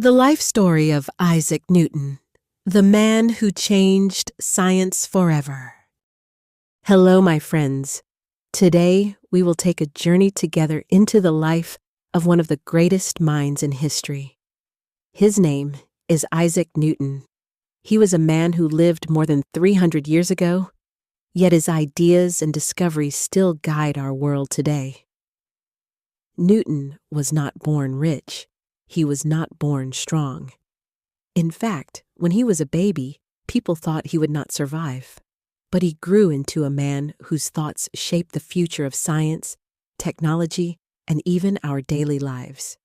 The life story of Isaac Newton, the man who changed science forever. Hello, my friends. Today, we will take a journey together into the life of one of the greatest minds in history. His name is Isaac Newton. He was a man who lived more than 300 years ago, yet his ideas and discoveries still guide our world today. Newton was not born rich. He was not born strong. In fact, when he was a baby, people thought he would not survive. But he grew into a man whose thoughts shaped the future of science, technology, and even our daily lives.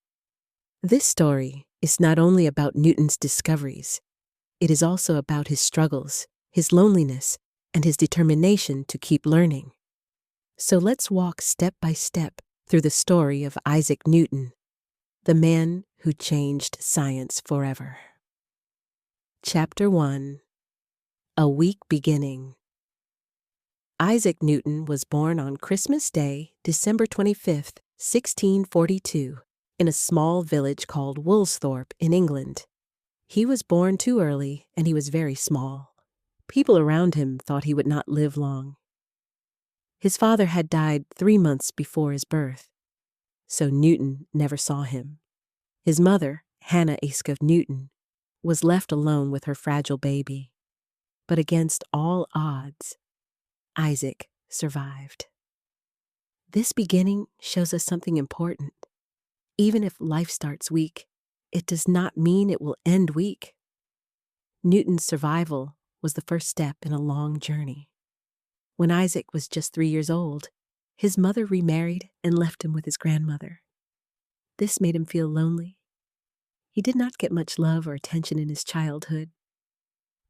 This story is not only about Newton's discoveries, it is also about his struggles, his loneliness, and his determination to keep learning. So let's walk step by step through the story of Isaac Newton, the man who changed science forever. Chapter 1. A Week Beginning. Isaac Newton was born on Christmas Day, December 25th, 1642, in a small village called Woolsthorpe in England. He was born too early and he was very small. People around him thought he would not live long. His father had died 3 months before his birth, so Newton never saw him. His mother, Hannah Ayscough Newton, was left alone with her fragile baby. But against all odds, Isaac survived. This beginning shows us something important. Even if life starts weak, it does not mean it will end weak. Newton's survival was the first step in a long journey. When Isaac was just 3 years old, his mother remarried and left him with his grandmother. This made him feel lonely. He did not get much love or attention in his childhood.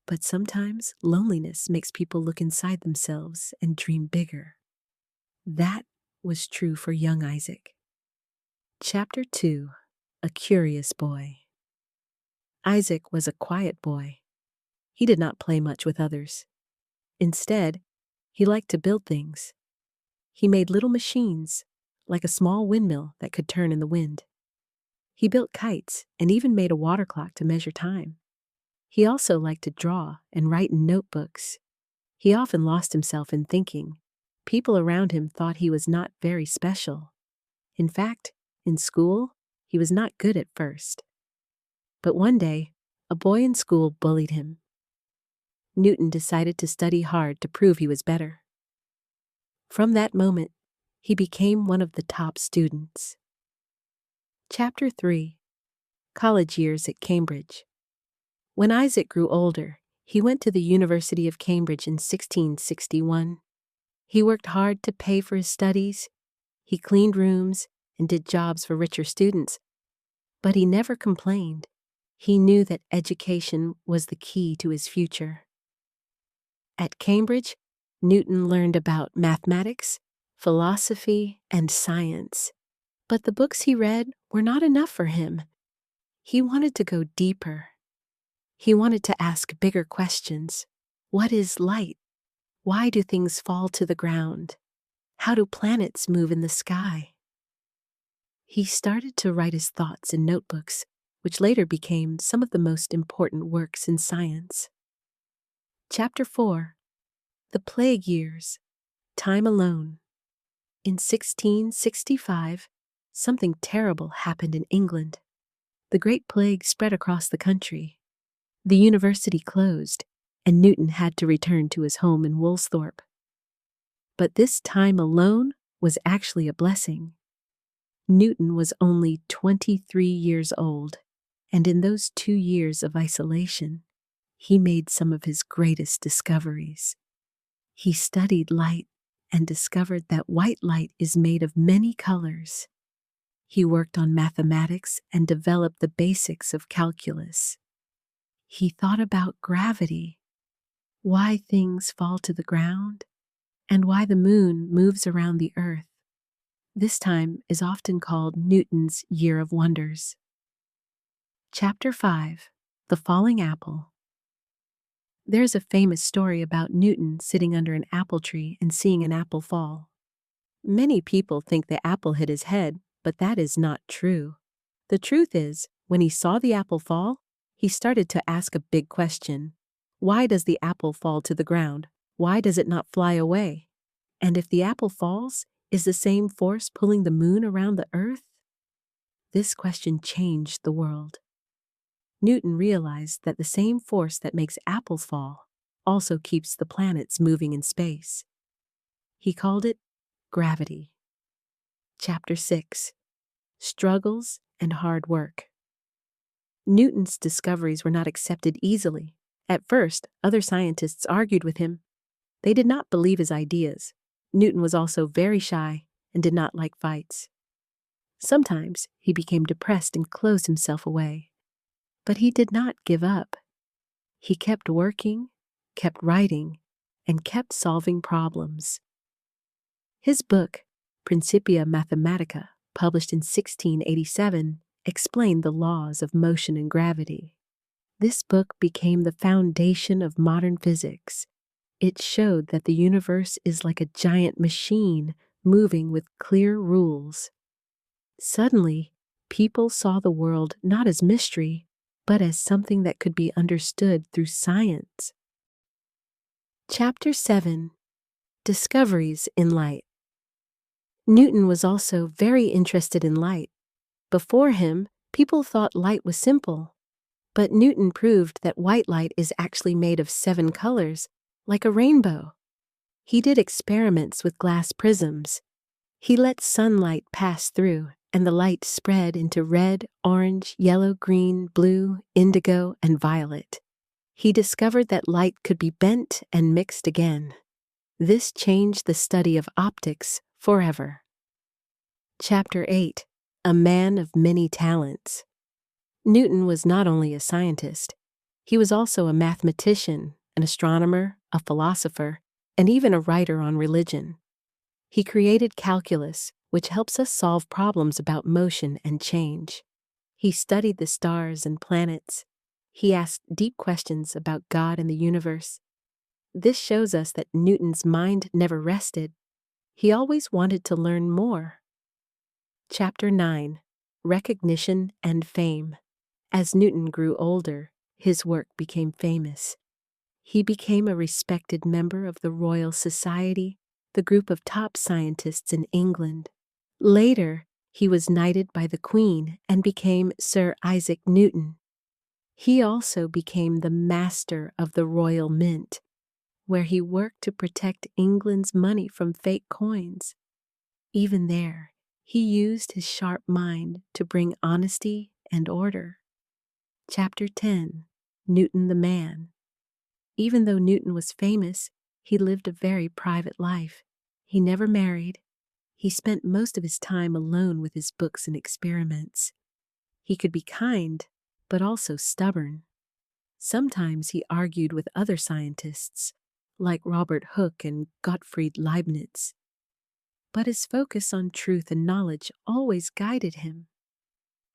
But sometimes loneliness makes people look inside themselves and dream bigger. That was true for young Isaac. Chapter 2. A Curious Boy. Isaac was a quiet boy. He did not play much with others. Instead, he liked to build things. He made little machines, like a small windmill that could turn in the wind. He built kites and even made a water clock to measure time. He also liked to draw and write in notebooks. He often lost himself in thinking. People around him thought he was not very special. In fact, in school, he was not good at first. But one day, a boy in school bullied him. Newton decided to study hard to prove he was better. From that moment, he became one of the top students. Chapter 3. College Years at Cambridge. When Isaac grew older, he went to the University of Cambridge in 1661. He worked hard to pay for his studies. He cleaned rooms and did jobs for richer students. But he never complained. He knew that education was the key to his future. At Cambridge, Newton learned about mathematics, philosophy, and science. But the books he read were not enough for him. He wanted to go deeper. He wanted to ask bigger questions. What is light? Why do things fall to the ground? How do planets move in the sky? He started to write his thoughts in notebooks, which later became some of the most important works in science. Chapter 4. The Plague Years. Time Alone. In 1665, something terrible happened in England. The Great Plague spread across the country. The university closed, and Newton had to return to his home in Woolsthorpe. But this time alone was actually a blessing. Newton was only 23 years old, and in those 2 years of isolation, he made some of his greatest discoveries. He studied light and discovered that white light is made of many colors. He worked on mathematics and developed the basics of calculus. He thought about gravity, why things fall to the ground, and why the moon moves around the earth. This time is often called Newton's Year of Wonders. Chapter 5. The Falling Apple. There's a famous story about Newton sitting under an apple tree and seeing an apple fall. Many people think the apple hit his head, but that is not true. The truth is, When he saw the apple fall, he started to ask a big question. Why does the apple fall to the ground? Why does it not fly away? And if the apple falls, is the same force pulling the moon around the earth? This question changed the world. Newton realized that the same force that makes apples fall also keeps the planets moving in space. He called it gravity. Chapter 6: Struggles and Hard Work. Newton's discoveries were not accepted easily. At first, other scientists argued with him. They did not believe his ideas. Newton was also very shy and did not like fights. Sometimes he became depressed and closed himself away. But he did not give up. He kept working, kept writing, and kept solving problems. His book, Principia Mathematica, published in 1687, explained the laws of motion and gravity. This book became the foundation of modern physics. It showed that the universe is like a giant machine moving with clear rules. Suddenly, people saw the world not as mystery, but as something that could be understood through science. Chapter 7: Discoveries in Light. Newton was also very interested in light. Before him, people thought light was simple. But Newton proved that white light is actually made of 7 colors, like a rainbow. He did experiments with glass prisms. He let sunlight pass through, and the light spread into red, orange, yellow, green, blue, indigo, and violet. He discovered that light could be bent and mixed again. This changed the study of optics forever. Chapter 8: A Man of Many Talents. Newton was not only a scientist, he was also a mathematician, an astronomer, a philosopher, and even a writer on religion. He created calculus, which helps us solve problems about motion and change. He studied the stars and planets. He asked deep questions about God and the universe. This shows us that Newton's mind never rested. He always wanted to learn more. Chapter 9: Recognition and Fame. As Newton grew older, his work became famous. He became a respected member of the Royal Society, the group of top scientists in England. Later, he was knighted by the Queen and became Sir Isaac Newton. He also became the master of the Royal Mint, where he worked to protect England's money from fake coins. Even there, he used his sharp mind to bring honesty and order. Chapter 10: Newton the Man. Even though Newton was famous, he lived a very private life. He never married. He spent most of his time alone with his books and experiments. He could be kind, but also stubborn. Sometimes he argued with other scientists, like Robert Hooke and Gottfried Leibniz. But his focus on truth and knowledge always guided him.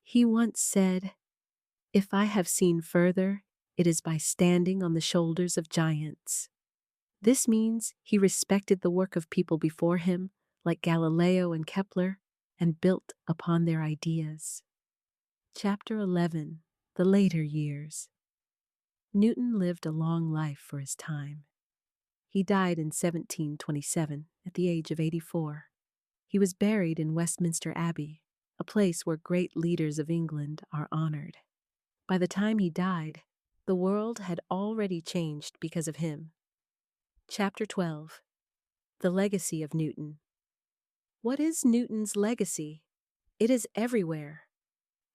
He once said, "If I have seen further, it is by standing on the shoulders of giants." This means he respected the work of people before him, like Galileo and Kepler, and built upon their ideas. Chapter 11: The Later Years. Newton lived a long life for his time. He died in 1727 at the age of 84. He was buried in Westminster Abbey, a place where great leaders of England are honored. By the time he died, the world had already changed because of him. Chapter 12: The Legacy of Newton. What is Newton's legacy? It is everywhere.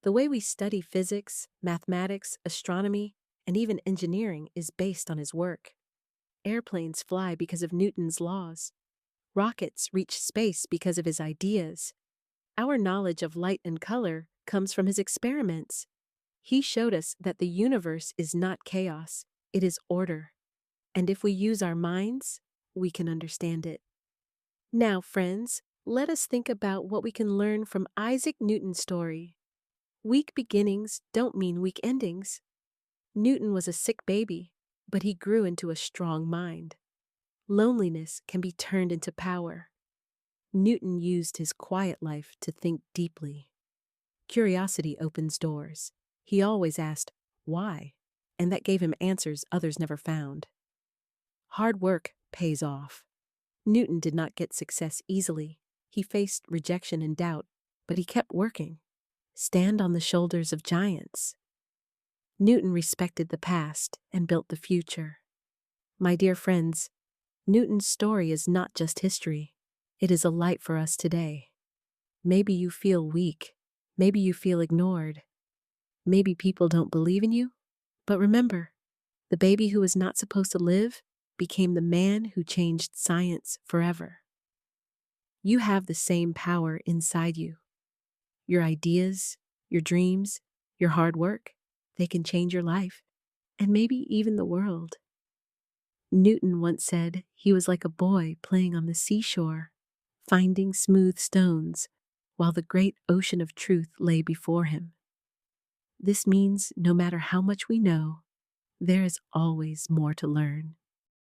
The way we study physics, mathematics, astronomy, and even engineering is based on his work. Airplanes fly because of Newton's laws. Rockets reach space because of his ideas. Our knowledge of light and color comes from his experiments. He showed us that the universe is not chaos, it is order. And if we use our minds, we can understand it. Now, friends, let us think about what we can learn from Isaac Newton's story. Weak beginnings don't mean weak endings. Newton was a sick baby, but he grew into a strong mind. Loneliness can be turned into power. Newton used his quiet life to think deeply. Curiosity opens doors. He always asked, why? And that gave him answers others never found. Hard work pays off. Newton did not get success easily. He faced rejection and doubt, but he kept working. Stand on the shoulders of giants. Newton respected the past and built the future. My dear friends, Newton's story is not just history. It is a light for us today. Maybe you feel weak. Maybe you feel ignored. Maybe people don't believe in you. But remember, the baby who was not supposed to live became the man who changed science forever. You have the same power inside you. Your ideas, your dreams, your hard work, they can change your life, and maybe even the world. Newton once said he was like a boy playing on the seashore, finding smooth stones, while the great ocean of truth lay before him. This means no matter how much we know, there is always more to learn.